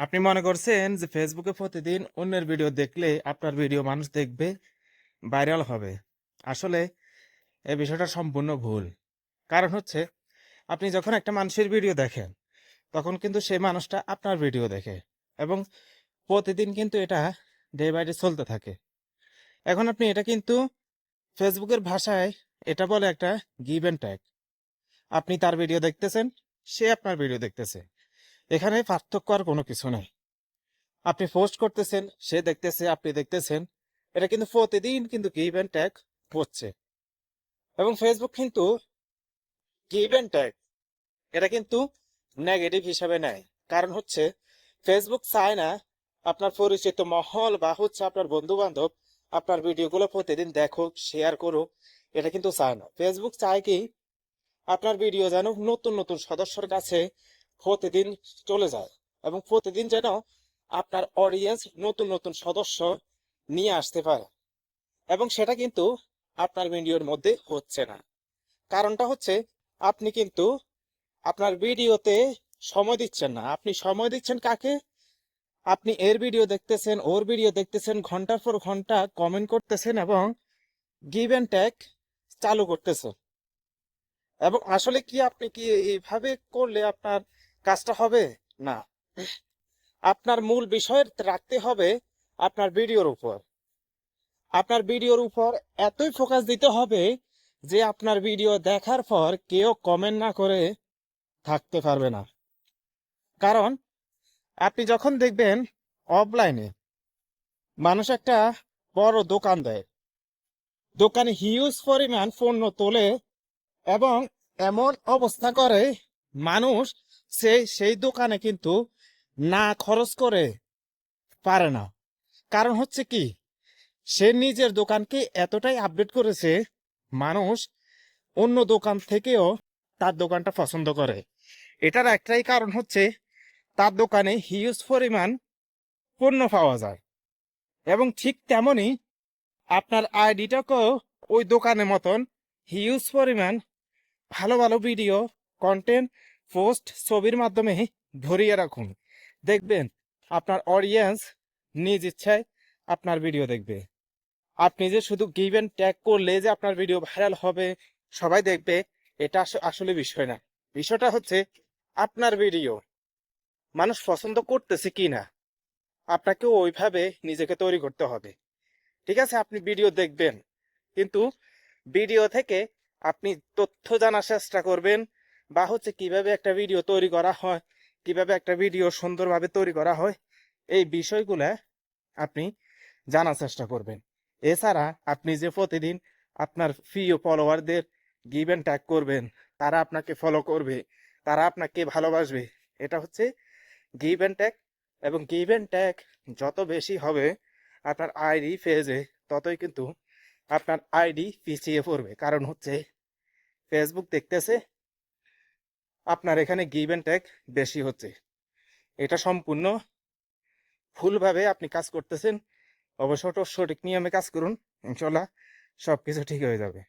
আপনি মনে করছেন যে ফেসবুকে প্রতিদিন অন্যের ভিডিও দেখলে আপনার ভিডিও মানুষ দেখবে, ভাইরাল হবে। আসলে এই বিষয়টা সম্পূর্ণ ভুল। কারণ হচ্ছে আপনি যখন একটা মানুষের ভিডিও দেখেন, তখন কিন্তু সেই মানুষটা আপনার ভিডিও দেখে এবং প্রতিদিন কিন্তু এটা ডে বাই ডে চলতে থাকে। এখন আপনি এটা কিন্তু ফেসবুকের ভাষায় এটা বলে একটা গিভ অ্যান্ড টেক। আপনি তার ভিডিও দেখতেছেন, সে আপনার ভিডিও দেখতেছে। এখানে পার্থক্য আর কোনো কিছু নেই। আপনি পোস্ট করতেছেন, সে দেখতেছে, আপনি দেখতেছেন। এটা কিন্তু প্রতিদিন কিন্তু গিভ অ্যান্ড টেক হচ্ছে। এবং ফেসবুক কিন্তু গিভ অ্যান্ড টেক এটা কিন্তু নেগেটিভ হিসাবে নেয়। কারণ হচ্ছে ফেসবুক চায় না আপনার পরিচিত মহল বা হচ্ছে আপনার বন্ধু বান্ধব আপনার ভিডিওগুলো প্রতিদিন দেখুক, শেয়ার করুক। এটা কিন্তু চায় না। ফেসবুক চায় কি আপনার ভিডিও যেন নতুন নতুন সদস্যর কাছে প্রতিদিন চলে যায় এবং প্রতিদিন যেন আপনার অডিয়েন্স নতুন নতুন সদস্য নিয়ে আসতে পারে। এবং সেটা কিন্তু আপনার ভিডিওর মধ্যে হচ্ছে না। কারণটা হচ্ছে আপনি কিন্তু আপনার ভিডিওতে সময় দিচ্ছেন না। আপনি সময় দিচ্ছেন কাকে? আপনি এর ভিডিও দেখতেছেন, ওর ভিডিও দেখতেছেন, ঘন্টার পর ঘন্টা কমেন্ট করতেছেন এবং গিভ অ্যান্ড টেক চালু করতেছেন। এবং আসলে কি আপনি কি এইভাবে করলে আপনার কাজটা হবে? না। আপনার মূল বিষয় রাখতে হবে আপনার ভিডিওর উপর। আপনার ভিডিওর উপর এতই ফোকাস দিতে হবে যে আপনার ভিডিও দেখার পর কেউ কমেন্ট না করে থাকতে পারবে না। কারণ আপনি যখন দেখবেন অফলাইনে মানুষ একটা বড় দোকান দেয়, দোকানে হিউজ পরিমাণ পণ্য তোলে এবং এমন অবস্থা করে মানুষ সেই দোকানে কিন্তু না খরচ করে পারে না। কারণ হচ্ছে কি, সে নিজের দোকানকে এতটাই আপডেট করেছে, মানুষ অন্য দোকান থেকেও তার দোকানটা পছন্দ করে। এটার একটাই কারণ হচ্ছে তার দোকানে হিউজ পরিমাণ পণ্য পাওয়া যায়। এবং ঠিক তেমনি আপনার আইডিটাকেও ওই দোকানের মতন হিউজ পরিমাণ ভালো ভালো ভিডিও, কন্টেন্ট, পোস্ট, ছবির মাধ্যমে ভরিয়ে রাখুন। দেখবেন আপনার অডিয়েন্স নিজ ইচ্ছায় আপনার ভিডিও দেখবে। আপনি যে শুধু গিভ অ্যান্ড ট্যাগ করলে যে আপনার ভিডিও ভাইরাল হবে, সবাই দেখবে, এটা আসলে বিষয় না। বিষয়টা হচ্ছে আপনার ভিডিও মানুষ পছন্দ করতেছে কি না, আপনাকে ওইভাবে নিজেকে তৈরি করতে হবে। ঠিক আছে, আপনি ভিডিও দেখবেন, কিন্তু ভিডিও থেকে আপনি তথ্য জানার চেষ্টা করবেন, বা হচ্ছে কিভাবে একটা ভিডিও তৈরি করা হয়, কিভাবে একটা ভিডিও সুন্দরভাবে তৈরি করা হয়, এই বিষয়গুলা আপনি জানার চেষ্টা করবেন। এছাড়া আপনি যে প্রতিদিন আপনার প্রিয় ফলোয়ারদের গিভ অ্যান্ড ট্যাগ করবেন, তারা আপনাকে ফলো করবে, তারা আপনাকে ভালোবাসবে, এটা হচ্ছে গিভ অ্যান্ড ট্যাগ। এবং গিভ অ্যান্ড ট্যাগ যত বেশি হবে আপনার আইডি পেজে, ততই কিন্তু আপনার আইডি পিছিয়ে পড়বে। কারণ হচ্ছে ফেসবুক দেখতেছে আপনার এখানে গিভ অ্যান্ড ট্যাগ বেশি হচ্ছে। এটা সম্পূর্ণ ভুলভাবে আপনি কাজ করতেছেন। অবশ্য সঠিক নিয়মে কাজ করুন, ইনশাল্লাহ সবকিছু ঠিক হয়ে যাবে।